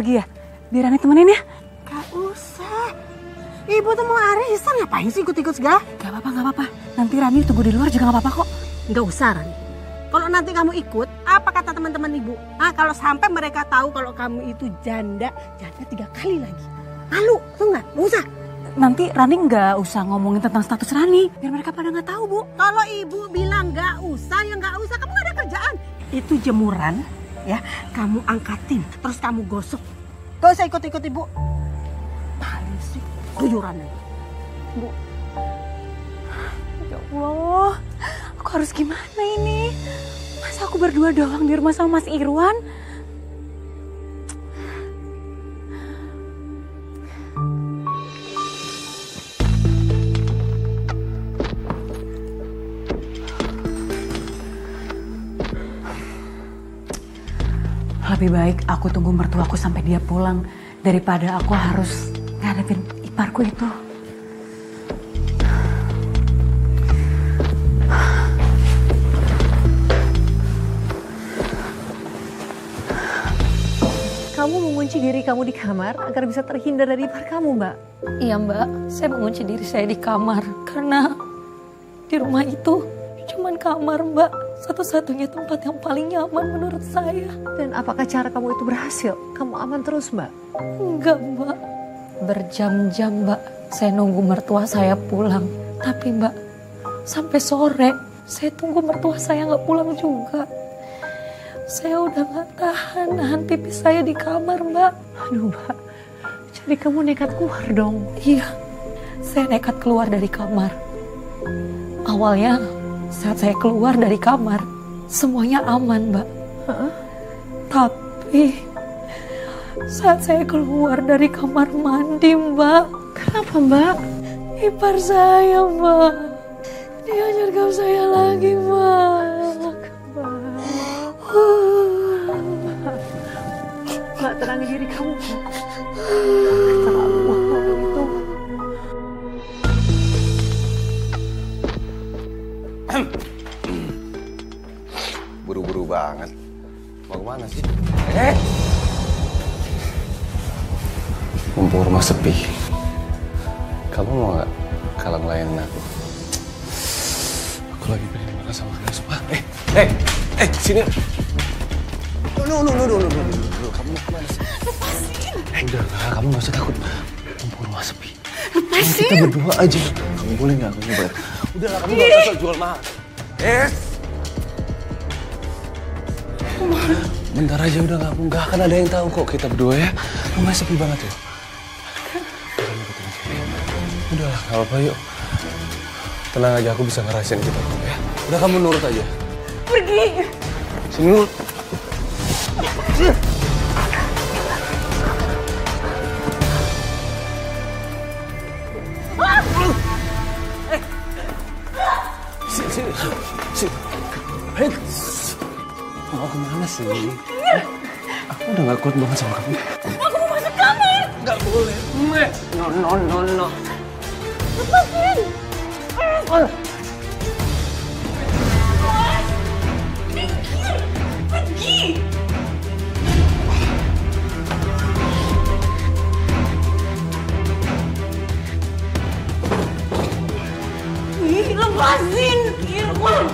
lagi ya? Biar Rani temenin ya. Gak usah. Ibu tuh mau arisan, ngapain sih ikut-ikut segala? Gak apa-apa. Nanti Rani tunggu di luar juga gak apa-apa kok. Gak usah, Rani. Kalau nanti kamu ikut, apa kata teman-teman ibu? Kalau sampai mereka tahu kalau kamu itu janda 3 kali lagi. Malu, tuh nggak? Gak usah. Nanti Rani nggak usah ngomongin tentang status Rani, biar mereka pada nggak tahu, Bu. Kalau ibu bilang nggak usah, ya nggak usah. Kamu nggak ada kerjaan. Itu jemuran, ya. Kamu angkatin, terus kamu gosok. Gak usah ikut-ikut ibu. Paling sih keluyuran aja. Bu. Ya Allah, aku harus gimana ini? Masa aku berdua doang di rumah sama Mas Irwan? Lebih baik aku tunggu mertuaku sampai dia pulang daripada aku harus ngadepin iparku itu. Kamu mengunci diri kamu di kamar agar bisa terhindar dari ipar kamu, Mbak. Iya Mbak, saya mengunci diri saya di kamar karena di rumah itu cuman kamar Mbak. Satu-satunya tempat yang paling nyaman menurut saya. Dan apakah cara kamu itu berhasil? Kamu aman terus, Mbak? Enggak Mbak, berjam-jam Mbak saya nunggu mertua saya pulang. Tapi Mbak, sampai sore saya tunggu mertua saya nggak pulang juga. Saya udah nggak tahan nahan pipis saya di kamar Mbak. Aduh Mbak, jadi kamu nekat keluar dong? Iya, saya nekat keluar dari kamar. Awalnya saat saya keluar dari kamar, semuanya aman, Mbak. Tapi saat saya keluar dari kamar mandi, Mbak. Kenapa, Mbak? Ipar saya, Mbak. Dia nyergap saya lagi, Mbak. Mbak, tenangin diri kamu. Terlalu itu. Buru-buru banget. Mau kemana sih? Mumpung rumah sepi. Kamu mau gak kalau ngelayanin aku? Aku lagi pengen makan sama kalian semua. Sini. No. Kamu mau kemana sih? Lepasin. Udah lah, kamu gak usah takut. Mumpung rumah sepi. Lepasin. Kita berdua aja. Kamu boleh gak aku nyobain? Udah lah, kamu gak usah jual mahal. Bentar aja udah nggak akan ada yang tahu kok kita berdua ya. Rumah sepi banget ya. Udahlah, nggak apa-apa yuk. Tenang aja, aku bisa ngerasain kita ya. Udah kamu nurut aja. Pergi. Sini nurut. Sini. Hei. Mau kemana sih? Aku udah gak kuat banget sama kamu. Aku mau masuk kamar. Gak boleh. No. Lepasin. Pergi. Lepasin. Irwan.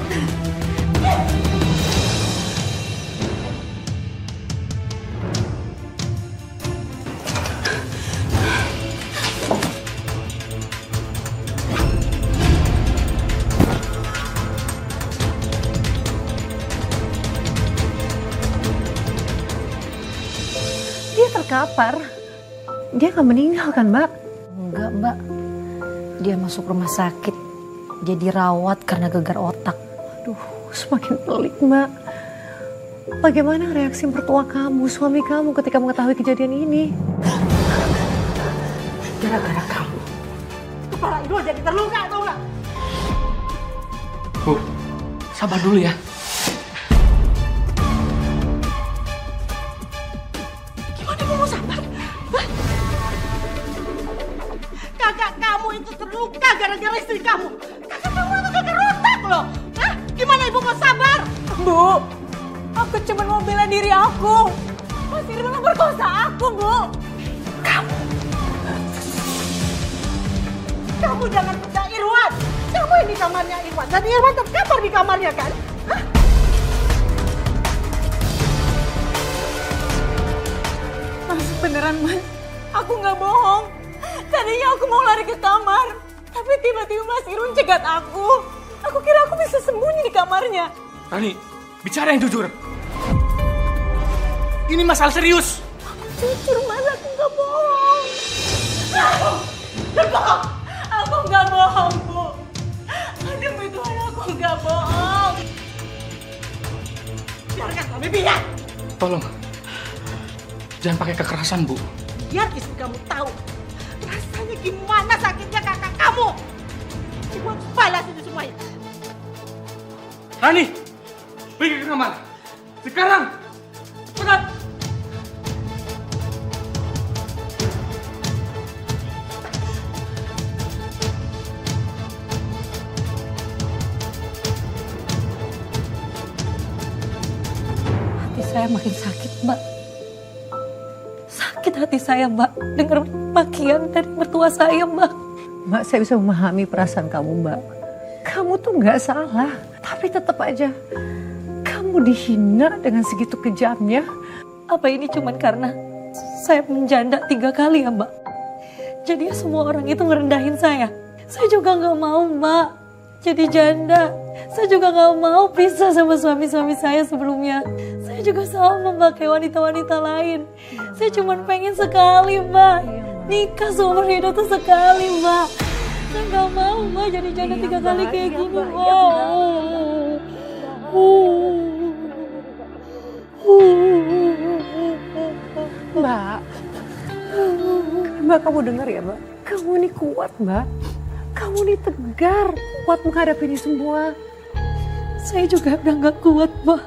Dia terkapar. Dia akan meninggal kan, Mbak? Enggak Mbak, dia masuk rumah sakit. Dia dirawat karena gegar otak. Aduh, semakin pelik, Mbak. Bagaimana reaksi mertua kamu, suami kamu ketika mengetahui kejadian ini? Gara-gara kamu. Kepala Ido jadi terluka, tau gak? Bu, sabar dulu ya. Gimana mau sabar? Hah? Kakak kamu itu terluka gara-gara istri kamu. Kakak kamu itu gegar otak loh. Hah? Gimana ibu mau sabar? Bu, aku cuma mau bela diri aku. Mas Irwan memperkosa aku, Bu. Kamu jangan percaya Irwan. Kamu yang di kamarnya Irwan. Dan Irwan terkapar di kamarnya kan? Hah? Mas, beneran Mas. Aku nggak bohong. Tadinya aku mau lari ke kamar. Tapi tiba-tiba Mas Irwan cegat aku. Aku kira aku bisa sembunyi di kamarnya. Rani, bicara yang jujur. Ini masalah serius. Jujur Mas, aku nggak bohong. Bohong. Aku nggak bohong, Bu. Demi Tuhan, aku nggak bohong. Biarkan kami biar. Tolong, jangan pakai kekerasan, Bu. Biar istri kamu tahu rasanya gimana sakitnya kakak kamu. Ibu harus balas itu semuanya. Rani, pergi ke kamar. Sekarang, cepat. Hati saya makin sakit, Mbak. Sakit hati saya, Mbak. Dengar makian dari mertua saya, Mbak. Mbak, saya bisa memahami perasaan kamu, Mbak. Kamu tuh nggak salah, tapi tetap aja kamu dihina dengan segitu kejamnya. Apa ini cuman karena saya menjanda 3 kali ya, Mbak? Jadi semua orang itu ngerendahin saya. Saya juga nggak mau, Mbak, jadi janda. Saya juga nggak mau pisah sama suami-suami saya sebelumnya. Saya juga sama memakai wanita-wanita lain. Saya cuma pengen sekali, Mbak. Nikah seumur hidup tuh sekali, Mbak. Saya nggak mau, Mbak, jadi janda 3 kali kayak gini, Mbak. Mbak, Mbak, kamu dengar ya, Mbak? Kamu ini kuat, Mbak. Kamu ini tegar, kuat menghadapi ini semua. Saya juga udah gak kuat, Mbak.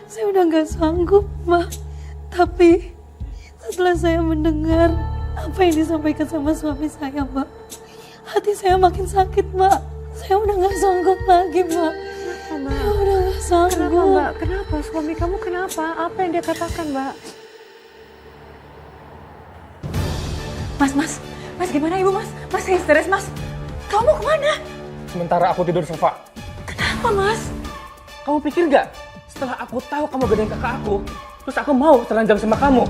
Saya udah gak sanggup, Mbak. Tapi setelah saya mendengar apa yang disampaikan sama suami saya, Mbak, hati saya makin sakit, Mbak. Saya udah gak sanggup lagi, Mbak. Saya udah gak sanggup. Kenapa, Mbak? Kenapa? Suami kamu kenapa? Apa yang dia katakan, Mbak? Mas gimana Ibu, Mas? Mas histeris, Mas. Kamu kemana? Sementara aku tidur di sofa. Kenapa, Mas? Kamu pikir gak? Setelah aku tahu kamu gedein kakak aku, terus aku mau telanjang sama kamu.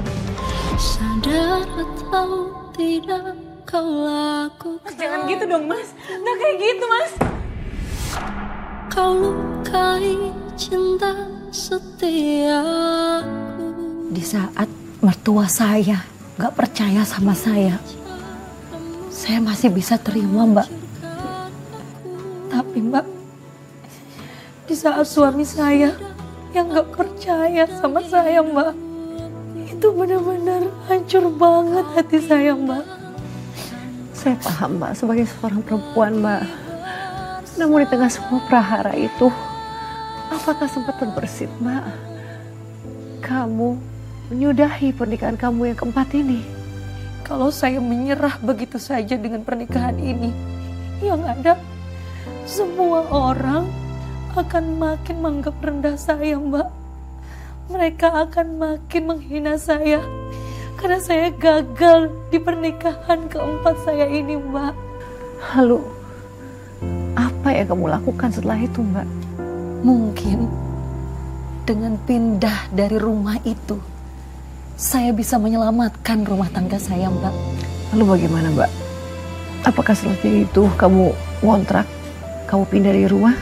Sadar atau tidak kau lakukan. Mas jangan gitu dong, Mas. Nggak kayak gitu, Mas. Kau lukai cinta setiaku. Di saat mertua saya gak percaya sama saya masih bisa terima, Mbak. Tapi Mbak, di saat suami saya yang gak percaya sama saya, Mbak, itu benar-benar hancur banget hati saya, Mbak. Saya paham, Mbak, sebagai seorang perempuan, Mbak. Namun di tengah semua prahara itu, apakah sempat terbersit, Mbak? Kamu menyudahi pernikahan kamu yang keempat ini. Kalau saya menyerah begitu saja dengan pernikahan ini, yang ada semua orang akan makin menganggap rendah saya, Mbak. Mereka akan makin menghina saya karena saya gagal di pernikahan keempat saya ini, Mbak. Lalu, apa yang kamu lakukan setelah itu, Mbak? Mungkin dengan pindah dari rumah itu, saya bisa menyelamatkan rumah tangga saya, Mbak. Lalu bagaimana, Mbak? Apakah setelah itu kamu ngontrak, kamu pindah dari rumah?